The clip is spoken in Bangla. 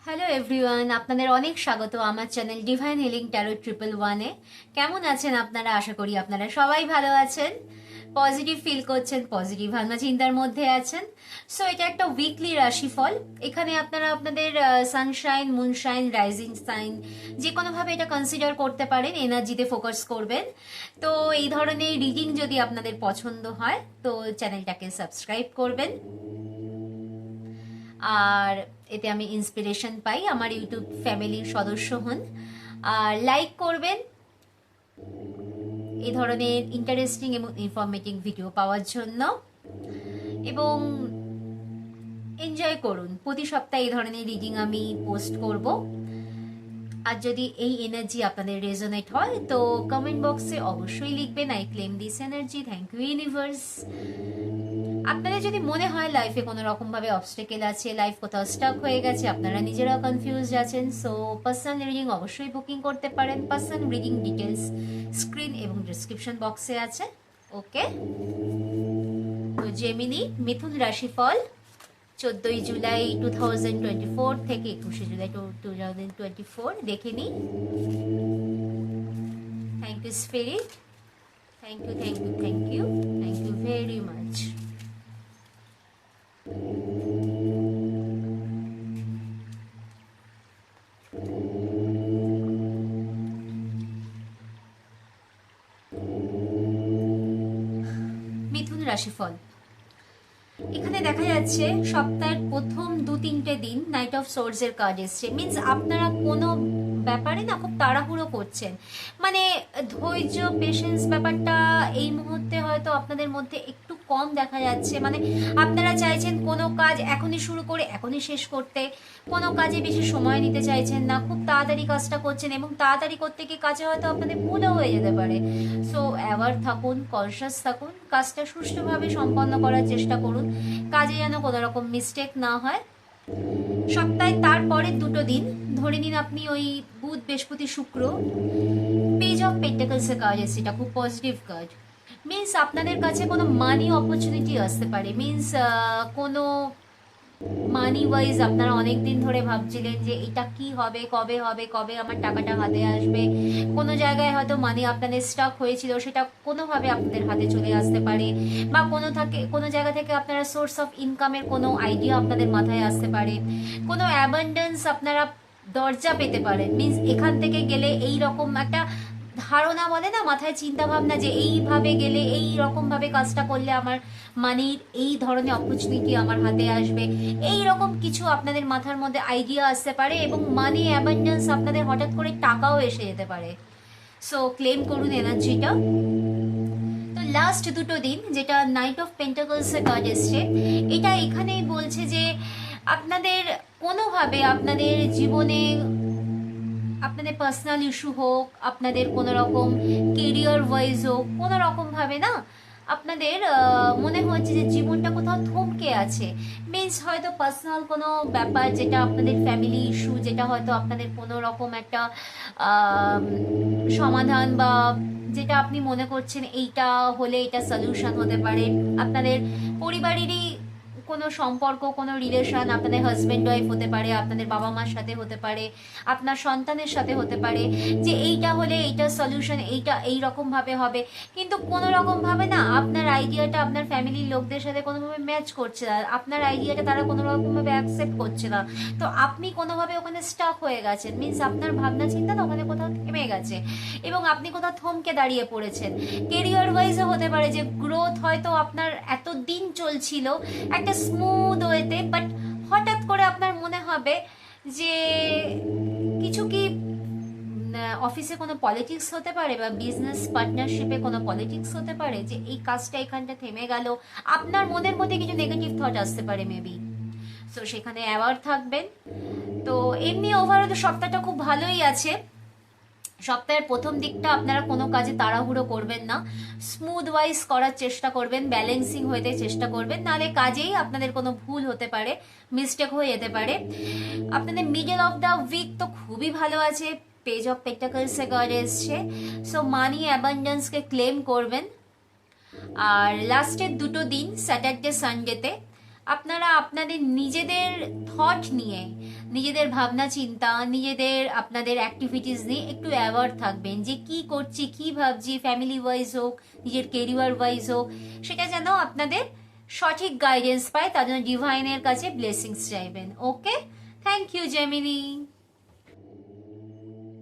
হ্যালো এভরিওয়ান, আপনাদের অনেক স্বাগত আমার চ্যানেল ডিভাইন হিলিং ট্যারো 111-এ। কেমন আছেন আপনারা? আশা করি আপনারা সবাই ভালো আছেন, পজিটিভ ফিল করছেন, পজিটিভ ভাবনা চিন্তার মধ্যে আছেন। সো এটা একটা উইকলি রাশিফল। এখানে আপনারা আপনাদের সানশাইন, মুনশাইন, রাইজিং সাইন যে কোনোভাবে এটা কনসিডার করতে পারেন, এনার্জিতে ফোকাস করবেন। তো এই ধরনের রিডিং যদি আপনাদের পছন্দ হয় তো চ্যানেলটাকে সাবস্ক্রাইব করবেন, আর এতে আমি ইন্সপিরেশন পাই, আমার ইউটিউব ফ্যামিলির সদস্য হন। আর লাইক করবেন এই ধরনের ইন্টারেস্টিং এবং ইনফরমেটিভ ভিডিও পাওয়ার জন্য, এবং এনজয় করুন। প্রতি সপ্তাহে এই ধরনের রিডিং আমি পোস্ট করব। আর যদি এই এনার্জি আপনাদের রেজোনেট হয় তো কমেন্ট বক্সে অবশ্যই লিখবেন I claim this energy, thank you universe. আপনাদের যদি মনে হয় লাইফে কোনো রকম ভাবে অবস্টেকেল আছে, লাইফ কোথাও স্টাক হয়ে গেছে, আপনারা নিজেরা কনফিউজ আছেন, সো পার্সোনাল রিডিং অবশ্যই বুকিং করতে পারেন। পার্সোনাল রিডিং ডিটেলস স্ক্রিন এবং ডিসক্রিপশন বক্সে আছে। ওকে, তো জেমিনি মিথুন রাশিফল 14 জুলাই 2024 থেকে 21 জুলাই 2024 দেখে নিই। Thank you spirit, thank you, thank you, thank you, thank you very much. মিথুন রাশিফল, এখানে দেখা যাচ্ছে সপ্তাহের প্রথম 2-3টে দিন নাইট অফ সোর্স এর কার্ড এসছে। মিনস আপনারা কোনো ব্যাপারে না খুব তাড়াহুড়ো করছেন, মানে ধৈর্য, পেশেন্স ব্যাপারটা এই মুহূর্তে হয়তো আপনাদের মধ্যে একটু কম দেখা যাচ্ছে। মানে আপনারা চাইছেন কোনো কাজ এখনই শুরু করে এখনই শেষ করতে, কোনো কাজে বেশি সময় নিতে চাইছেন না, খুব তাড়াতাড়ি কাজটা করছেন, এবং তাড়াতাড়ি করতে গিয়ে কাজে হয়তো আপনাদের ভুলও হয়ে যেতে পারে। সো অ্যাওয়ার থাকুন, কনসাস থাকুন, কাজটা সুষ্ঠুভাবে সম্পন্ন করার চেষ্টা করুন, কাজে যেন কোনো রকম মিস্টেক না হয়। সপ্তাহে তারপরের 2টো দিন ধরে নিন আপনি ওই বুধ, বৃহস্পতি, শুক্র, পেজ অফ পেন্টাকলস এর কার্ড এসে, এটা খুব পজিটিভ কার্ড। মিনস আপনাদের কাছে কোনো মানি অপরচুনিটি আসতে পারে। মিনস কোনো মানি ওয়াইজ আপনারা অনেক দিন ধরে ভাবছিলেন যে এটা কি হবে, কবে হবে, কবে আমার টাকাটা হাতে আসবে। কোনো জায়গায় হয়তো মানি আপনাদের স্টক হয়েছিল, সেটা কোনোভাবে আপনাদের হাতে চলে আসতে পারে, বা কোনো জায়গা থেকে আপনারা সোর্স অফ ইনকামের কোনো আইডিয়া আপনাদের মাথায় আসতে পারে, কোনো অ্যাবান্ডেন্স আপনারা দরজা পেতে পারেন। মিনস এখান থেকে গেলে এই রকম একটা ধারণা, বলে না মাথায় চিন্তা ভাবনা, যে এইভাবে গেলে এই রকম ভাবে কাজটা করলে আমার মানির এই ধরনের অপরচুনিটি আমার হাতে আসবে, এই রকম কিছু আপনাদের মাথার মধ্যে আইডিয়া আসতে পারে, এবং মানি অ্যাবান্ডেন্স আপনাদের হঠাৎ করে টাকাও এসে যেতে পারে। সো ক্লেম করুন এনার্জিটা। তো লাস্ট 2টো দিন যেটা নাইট অফ পেন্টাকলস এর কার্ড এসছে, এটা এখানেই বলছে যে আপনাদের কোনোভাবে আপনাদের জীবনে, আপনাদের পার্সোনাল ইস্যু হোক, আপনাদের কোনো রকম কেরিয়ার ওয়াইজ হোক, কোনো রকমভাবে না আপনাদের মনে হচ্ছে যে জীবনটা কোথাও থমকে আছে। মিনস হয়তো পার্সোনাল কোনো ব্যাপার, যেটা আপনাদের ফ্যামিলি ইস্যু, যেটা হয়তো আপনাদের কোনো রকম একটা সমাধান, বা যেটা আপনি মনে করছেন এইটা হলে এটা সলিউশন হতে পারে। আপনাদের পরিবারেরই কোনো সম্পর্ক, কোনো রিলেশন, আপনাদের হাজব্যান্ড ওয়াইফ হতে পারে, আপনাদের বাবা মার সাথে হতে পারে, আপনার সন্তানের সাথে হতে পারে, যে এইটা হলে এইটা সলিউশন, এইটা এই রকম ভাবে হবে, কিন্তু কোনো রকম ভাবে না আপনার আইডিয়াটা আপনার ফ্যামিলির লোকদের সাথে কোনোভাবে ম্যাচ করছে না, আপনার আইডিয়াটা তারা কোনো রকম ভাবে অ্যাকসেপ্ট করছে না। তো আপনি কোনোভাবে ওখানে স্টাক হয়ে গেছেন। মিনস আপনার ভাবনা চিন্তা না ওখানে কোথাও থেমে গেছে, এবং আপনি কোথাও থমকে দাঁড়িয়ে পড়েছেন। কেরিয়ার ওয়াইজও হতে পারে যে গ্রোথ হয়তো আপনার এত দিন চলছিল একটা স্মুথ ওয়েতে, বাট হঠাৎ করে আপনার মনে হবে যে কিছু কি অফিসে কোনো পলিটিক্স হতে পারে, বা বিজনেস পার্টনারশিপে কোনো পলিটিক্স হতে পারে, যে এই কাজটা এখানটা থেমে গেল, আপনার মনের মধ্যে কিছু নেগেটিভ থট আসতে পারে মেবি। সো সেখানে অ্যাওয়ার থাকবেন। তো এমনি ওভারঅল সপ্তাহটা খুব ভালোই আছে। সপ্তাহের প্রথম দিকটা আপনারা কোনো কাজে তাড়াহুড়ো করবেন না, স্মুথ ওয়াইজ করার চেষ্টা করবেন, ব্যালেন্সিং হতে চেষ্টা করবেন, নাহলে কাজেই আপনাদের কোনো ভুল হতে পারে, মিস্টেক হয়ে যেতে পারে। আপনাদের মিডল অফ দ্য উইক তো খুবই ভালো আছে, page of pentacles A card এসছে। সো মানি অ্যাবান্ডেন্সকে ক্লেম করবেন। আর লাস্টের 2টো দিন স্যাটারডে সানডেতে আপনারা আপনাদের নিজেদের থট নিয়ে, নিজেদের ভাবনা চিন্তা, নিজেদের আপনাদের অ্যাক্টিভিটিস নিয়ে একটু অ্যাওয়ার থাকবেন, যে কি করছি, কি ভাবছি, ফ্যামিলি ওয়াইজ হোক, নিজের কেরিয়ার ওয়াইজ হোক, সেটা যেন আপনাদের সঠিক গাইডেন্স পায়। তার জন্য ডিভাইনের কাছে ব্লেসিংস চাইবেন। ওকে, থ্যাংক ইউ জেমিনি।